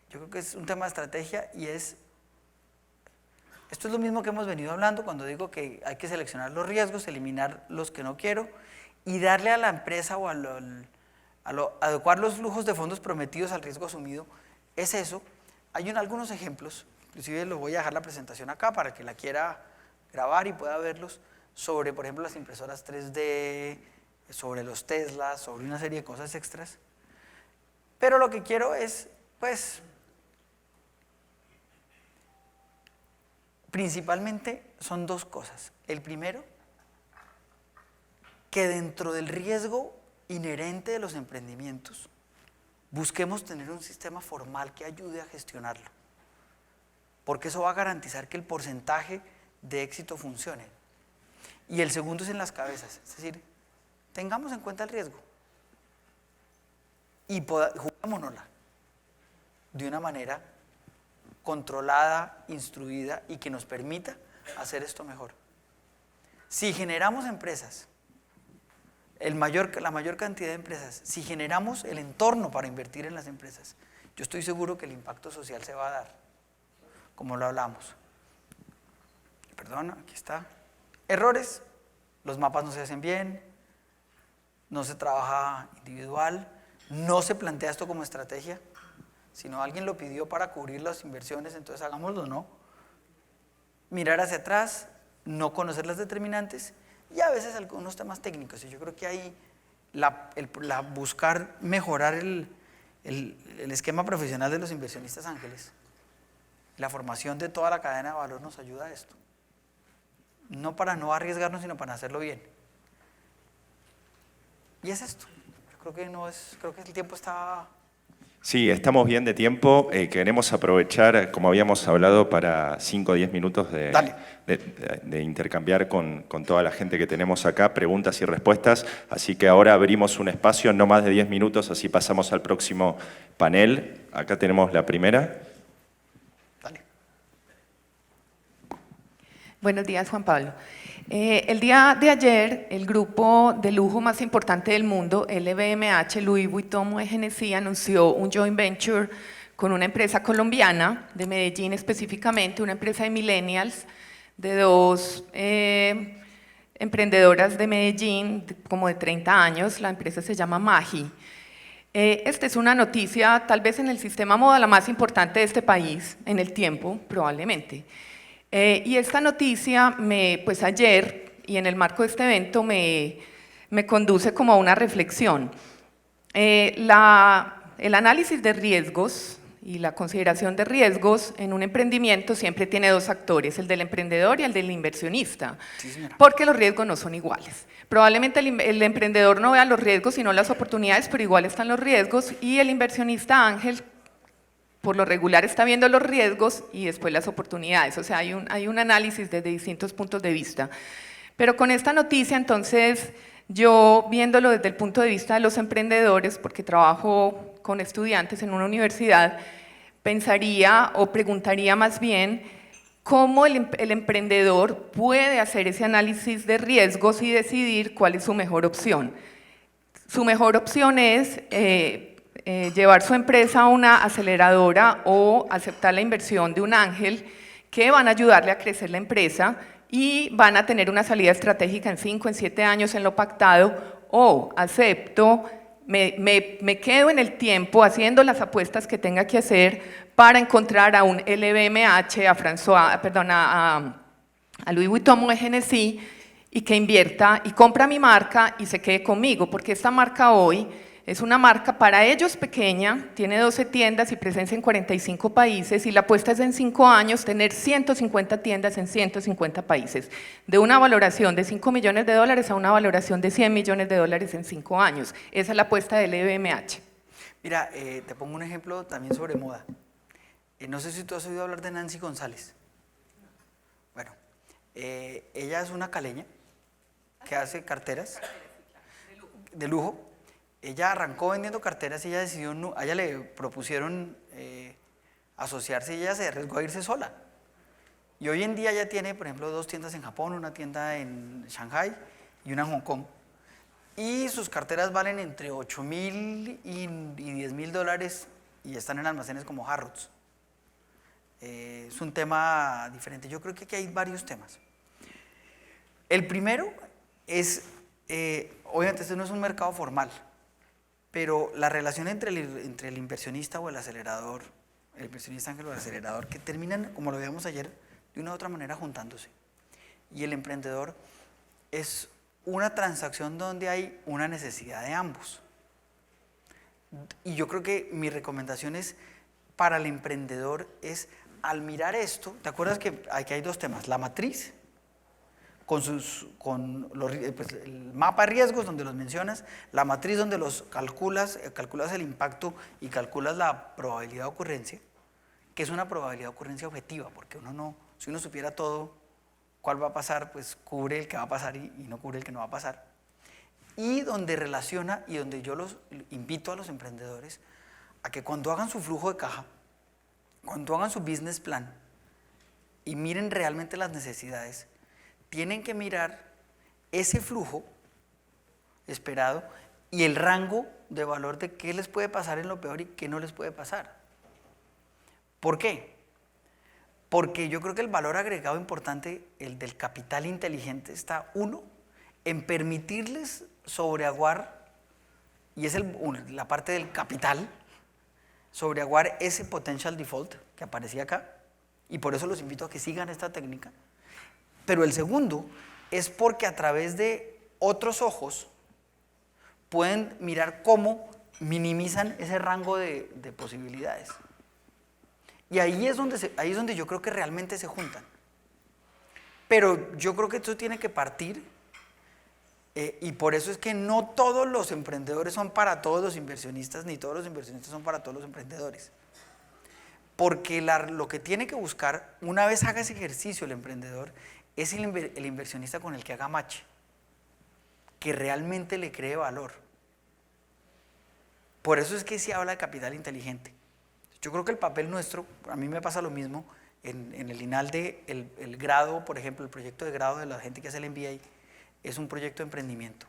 Yo creo que es un tema de estrategia y esto es lo mismo que hemos venido hablando cuando digo que hay que seleccionar los riesgos, eliminar los que no quiero y darle a la empresa o adecuar los flujos de fondos prometidos al riesgo asumido. Es eso. Hay algunos ejemplos, inclusive les voy a dejar la presentación acá para que la quiera grabar y pueda verlos, sobre, por ejemplo, las impresoras 3D, sobre los Teslas, sobre una serie de cosas extras. Pero lo que quiero es, pues, principalmente son dos cosas. El primero, que dentro del riesgo inherente de los emprendimientos, busquemos tener un sistema formal que ayude a gestionarlo, porque eso va a garantizar que el porcentaje de éxito funcione. Y el segundo es en las cabezas, es decir, tengamos en cuenta el riesgo y jugámonosla de una manera controlada, instruida y que nos permita hacer esto mejor. Si generamos empresas, la mayor cantidad de empresas, si generamos el entorno para invertir en las empresas, yo estoy seguro que el impacto social se va a dar. como lo hablamos. Perdón, aquí está. Errores, los mapas no se hacen bien, no se trabaja individual, no se plantea esto como estrategia, sino alguien lo pidió para cubrir las inversiones, entonces hagámoslo, ¿no? Mirar hacia atrás, no conocer las determinantes y a veces algunos temas técnicos. Y yo creo que ahí buscar mejorar el esquema profesional de los inversionistas ángeles, la formación de toda la cadena de valor nos ayuda a esto. No para no arriesgarnos, sino para hacerlo bien. Y es esto. Yo creo que el tiempo está... Sí, estamos bien de tiempo. Queremos aprovechar, como habíamos hablado, para 5 o 10 minutos de intercambiar con toda la gente que tenemos acá, preguntas y respuestas. Así que ahora abrimos un espacio, no más de 10 minutos, así pasamos al próximo panel. Acá tenemos la primera. Dale. Buenos días, Juan Pablo. El día de ayer, el grupo de lujo más importante del mundo, LVMH, Louis Vuitton Moet Hennessy, anunció un joint venture con una empresa colombiana, de Medellín específicamente, una empresa de millennials, de dos emprendedoras de Medellín, como de 30 años. La empresa se llama Maggi. Esta es una noticia, tal vez en el sistema moda, la más importante de este país, en el tiempo, probablemente. Y esta noticia, pues ayer, y en el marco de este evento, me conduce como a una reflexión. El análisis de riesgos y la consideración de riesgos en un emprendimiento siempre tiene dos actores, el del emprendedor y el del inversionista, porque los riesgos no son iguales. Probablemente el emprendedor no vea los riesgos sino las oportunidades, pero igual están los riesgos, y el inversionista ángel, por lo regular, está viendo los riesgos y después las oportunidades. O sea, hay un análisis desde distintos puntos de vista. Pero con esta noticia, entonces, yo viéndolo desde el punto de vista de los emprendedores, porque trabajo con estudiantes en una universidad, pensaría o preguntaría más bien cómo el emprendedor puede hacer ese análisis de riesgos y decidir cuál es su mejor opción. Su mejor opción es llevar su empresa a una aceleradora o aceptar la inversión de un ángel que van a ayudarle a crecer la empresa y van a tener una salida estratégica en 5, en 7 años en lo pactado, o acepto, me quedo en el tiempo haciendo las apuestas que tenga que hacer para encontrar a un LVMH, a Louis Vuitton Moet Hennessy, y que invierta y compra mi marca y se quede conmigo, porque esta marca hoy es una marca para ellos pequeña, tiene 12 tiendas y presencia en 45 países, y la apuesta es en 5 años tener 150 tiendas en 150 países, de una valoración de $5 millones a una valoración de $100 millones en 5 años. Esa es la apuesta del LVMH. Mira, te pongo un ejemplo también sobre moda. No sé si tú has oído hablar de Nancy González. Bueno, ella es una caleña que hace carteras de lujo. Ella arrancó vendiendo carteras y ella decidió, a ella le propusieron asociarse y ella se arriesgó a irse sola. Y hoy en día ella tiene, por ejemplo, 2 tiendas en Japón, una tienda en Shanghai y una en Hong Kong. Y sus carteras valen entre $8,000 y $10,000 y están en almacenes como Harrods. Es un tema diferente. Yo creo que aquí hay varios temas. El primero es, obviamente este no es un mercado formal, pero la relación entre el inversionista o el acelerador, el inversionista ángel o el acelerador, que terminan, como lo veíamos ayer, de una u otra manera juntándose. Y el emprendedor es una transacción donde hay una necesidad de ambos. Y yo creo que mi recomendación es, para el emprendedor, es al mirar esto, ¿te acuerdas que aquí hay 2 temas? La matriz, pues, el mapa de riesgos donde los mencionas, la matriz donde los calculas el impacto y calculas la probabilidad de ocurrencia, que es una probabilidad de ocurrencia objetiva, porque si uno supiera todo cuál va a pasar, pues cubre el que va a pasar y no cubre el que no va a pasar. Y donde relaciona, y donde yo los invito a los emprendedores a que cuando hagan su flujo de caja, cuando hagan su business plan y miren realmente las necesidades, tienen que mirar ese flujo esperado y el rango de valor de qué les puede pasar en lo peor y qué no les puede pasar. ¿Por qué? Porque yo creo que el valor agregado importante, el del capital inteligente, está uno, en permitirles sobreaguar, y es la parte del capital, sobreaguar ese potential default que aparecía acá, y por eso los invito a que sigan esta técnica. Pero el segundo es porque a través de otros ojos pueden mirar cómo minimizan ese rango de posibilidades. Y ahí es donde yo creo que realmente se juntan. Pero yo creo que esto tiene que partir, y por eso es que no todos los emprendedores son para todos los inversionistas, ni todos los inversionistas son para todos los emprendedores. Porque lo que tiene que buscar, una vez haga ese ejercicio el emprendedor, es el inversionista con el que haga match, que realmente le cree valor. Por eso es que se habla de capital inteligente. Yo creo que el papel nuestro, a mí me pasa lo mismo, en el INALDE, el grado, por ejemplo, el proyecto de grado de la gente que hace el MBA, es un proyecto de emprendimiento.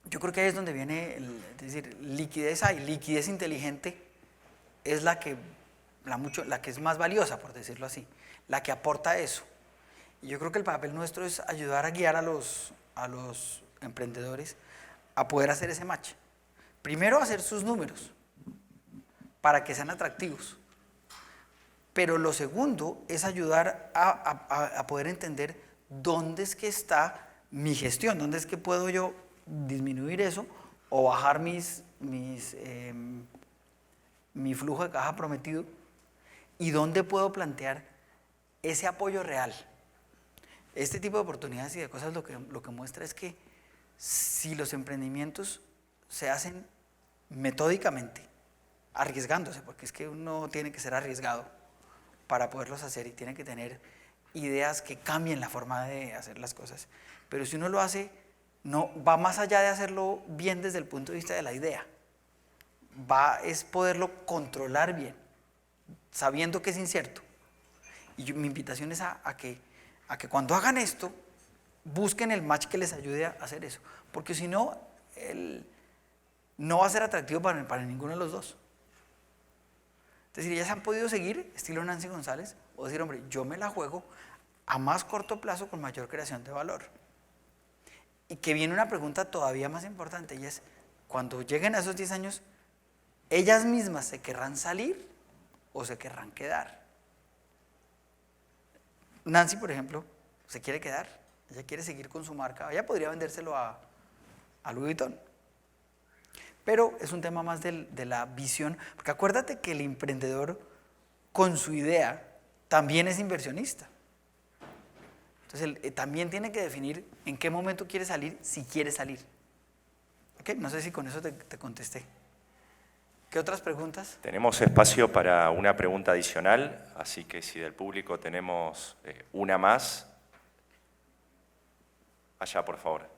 Yo creo que ahí es donde viene, es decir, liquidez inteligente es la que es más valiosa, por decirlo así, la que aporta eso. Y yo creo que el papel nuestro es ayudar a guiar a los emprendedores a poder hacer ese match. Primero, hacer sus números para que sean atractivos. Pero lo segundo es ayudar a poder entender dónde es que está mi gestión, dónde es que puedo yo disminuir eso o bajar mi flujo de caja prometido, y dónde puedo plantear ese apoyo real. Este tipo de oportunidades y de cosas lo que muestra es que si los emprendimientos se hacen metódicamente, arriesgándose, porque es que uno tiene que ser arriesgado para poderlos hacer y tiene que tener ideas que cambien la forma de hacer las cosas. Pero si uno lo hace, no va más allá de hacerlo bien desde el punto de vista de la idea, es poderlo controlar bien, sabiendo que es incierto. Y mi invitación es a que cuando hagan esto, busquen el match que les ayude a hacer eso, porque si no, no va a ser atractivo para ninguno de los dos. Es decir, ellas han podido seguir estilo Nancy González o decir, hombre, yo me la juego a más corto plazo con mayor creación de valor. Y que viene una pregunta todavía más importante, y es, cuando lleguen a esos 10 años, ¿ellas mismas se querrán salir o se querrán quedar? Nancy, por ejemplo, se quiere quedar, ella quiere seguir con su marca, ella podría vendérselo a Louis Vuitton. Pero es un tema más de la visión, porque acuérdate que el emprendedor con su idea también es inversionista. Entonces él también tiene que definir en qué momento quiere salir, si quiere salir. ¿Ok? No sé si con eso te contesté. ¿Qué otras preguntas? Tenemos espacio para una pregunta adicional, así que si del público tenemos una más, allá por favor.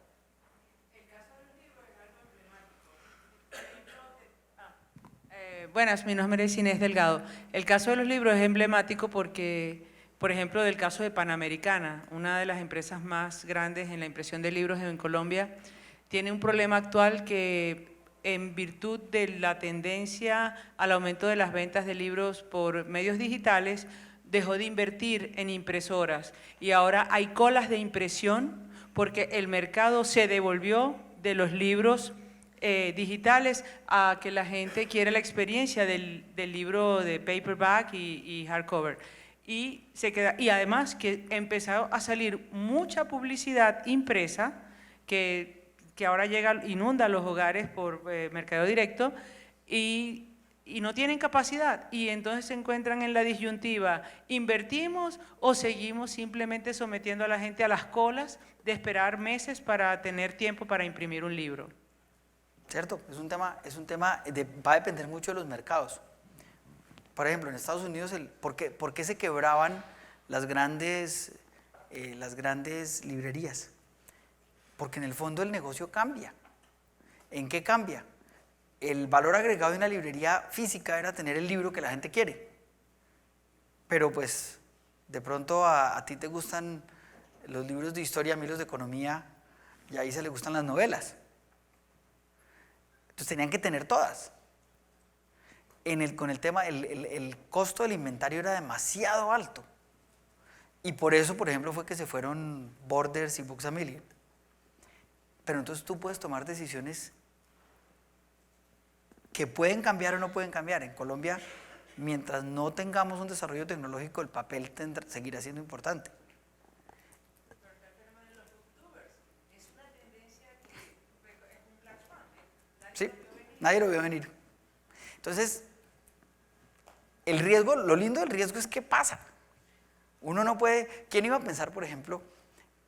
Buenas, mi nombre es Inés Delgado. El caso de los libros es emblemático porque, por ejemplo, del caso de Panamericana, una de las empresas más grandes en la impresión de libros en Colombia, tiene un problema actual que, en virtud de la tendencia al aumento de las ventas de libros por medios digitales, dejó de invertir en impresoras y ahora hay colas de impresión porque el mercado se devolvió de los libros digitales a que la gente quiere la experiencia del libro de paperback y hardcover. Y además que empezó a salir mucha publicidad impresa que ahora inunda los hogares por mercadeo directo y no tienen capacidad, y entonces se encuentran en la disyuntiva: ¿invertimos o seguimos simplemente sometiendo a la gente a las colas de esperar meses para tener tiempo para imprimir un libro? ¿Cierto? Es un tema va a depender mucho de los mercados. Por ejemplo, en Estados Unidos, ¿por qué se quebraban las grandes librerías? Porque en el fondo el negocio cambia. ¿En qué cambia? El valor agregado de una librería física era tener el libro que la gente quiere. Pero pues de pronto a ti te gustan los libros de historia, a mí los de economía, y ahí se le gustan las novelas. Entonces tenían que tener todas. con el tema, el costo del inventario era demasiado alto. Y por eso, por ejemplo, fue que se fueron Borders y Books A Million. Pero entonces tú puedes tomar decisiones que pueden cambiar o no pueden cambiar. En Colombia, mientras no tengamos un desarrollo tecnológico, el papel seguirá siendo importante. Sí, nadie lo vio venir. Entonces, el riesgo, lo lindo del riesgo es que pasa. Uno no puede, ¿quién iba a pensar, por ejemplo,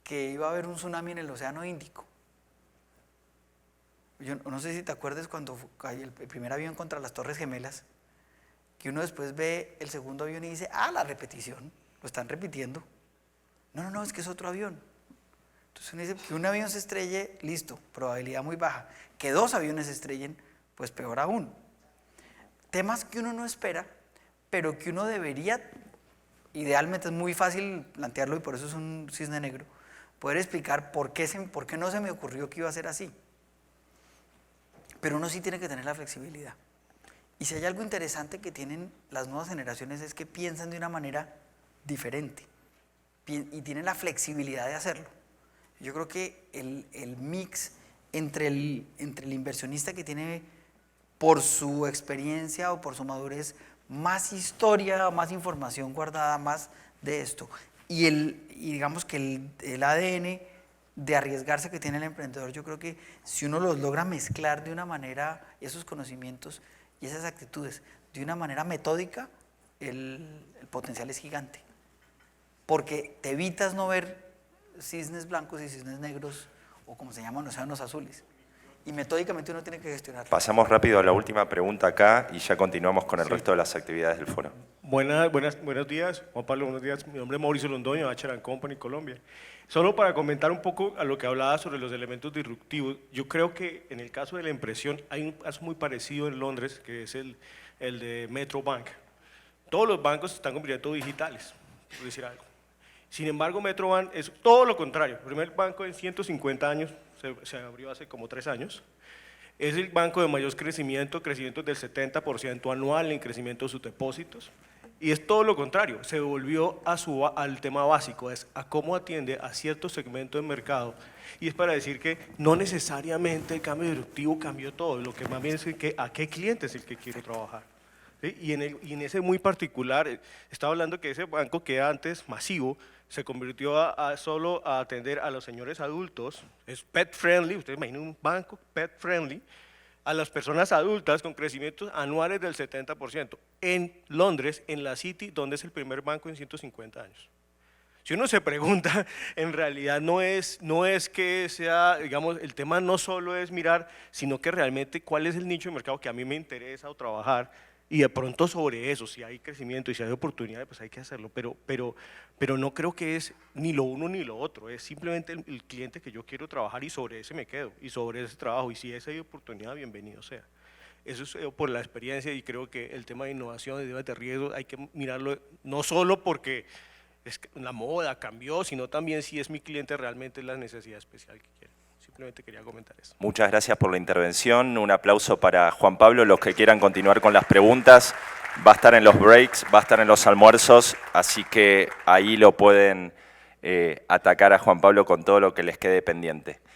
que iba a haber un tsunami en el Océano Índico? Yo no sé si te acuerdas cuando cayó el primer avión contra las Torres Gemelas, que uno después ve el segundo avión y dice, la repetición, lo están repitiendo. No, es que es otro avión. Entonces uno dice que un avión se estrelle, listo, probabilidad muy baja. Que 2 aviones se estrellen, pues peor aún. Temas que uno no espera, pero que uno debería, idealmente es muy fácil plantearlo y por eso es un cisne negro, poder explicar por qué no se me ocurrió que iba a ser así. Pero uno sí tiene que tener la flexibilidad. Y si hay algo interesante que tienen las nuevas generaciones es que piensan de una manera diferente y tienen la flexibilidad de hacerlo. Yo creo que el mix entre el inversionista que tiene por su experiencia o por su madurez más historia, más información guardada, más de esto, y digamos que el ADN de arriesgarse que tiene el emprendedor, yo creo que si uno los logra mezclar de una manera, esos conocimientos y esas actitudes, de una manera metódica, el potencial es gigante. Porque te evitas no ver cisnes blancos y cisnes negros, o como se llaman, océanos azules. Y metódicamente uno tiene que gestionarlo. Pasamos rápido a la última pregunta acá y ya continuamos con el resto de las actividades del foro. Buenos días, Juan Pablo, buenos días. Mi nombre es Mauricio Londoño, Bachelor & Company, Colombia. Solo para comentar un poco a lo que hablaba sobre los elementos disruptivos, yo creo que en el caso de la impresión hay un caso muy parecido en Londres, que es el de Metro Bank. Todos los bancos se están convirtiendo digitales, por decir algo. Sin embargo, Metro Bank es todo lo contrario. El primer banco en 150 años, se abrió hace como 3 años. Es el banco de mayor crecimiento del 70% anual en crecimiento de sus depósitos. Y es todo lo contrario, se volvió al tema básico, es a cómo atiende a ciertos segmentos del mercado. Y es para decir que no necesariamente el cambio disruptivo cambió todo, lo que más bien es a qué cliente es el que quiero trabajar. ¿Sí? Y en ese muy particular, estaba hablando que ese banco que antes masivo, se convirtió solo a atender a los señores adultos, es pet friendly, ustedes imaginen un banco pet friendly, a las personas adultas con crecimientos anuales del 70%. En Londres, en la City, donde es el primer banco en 150 años. Si uno se pregunta, en realidad no es que sea, digamos, el tema no solo es mirar, sino que realmente cuál es el nicho de mercado que a mí me interesa o trabajar, y de pronto sobre eso, si hay crecimiento y si hay oportunidades, pues hay que hacerlo, pero no creo que es ni lo uno ni lo otro, es simplemente el cliente que yo quiero trabajar y sobre ese me quedo, y sobre ese trabajo, y si esa hay oportunidad, bienvenido sea. Eso es por la experiencia y creo que el tema de innovación y de riesgo hay que mirarlo no solo porque la moda cambió, sino también si es mi cliente realmente la necesidad especial que quiere. Simplemente quería comentar eso. Muchas gracias por la intervención. Un aplauso para Juan Pablo. Los que quieran continuar con las preguntas, va a estar en los breaks, va a estar en los almuerzos, así que ahí lo pueden atacar a Juan Pablo con todo lo que les quede pendiente.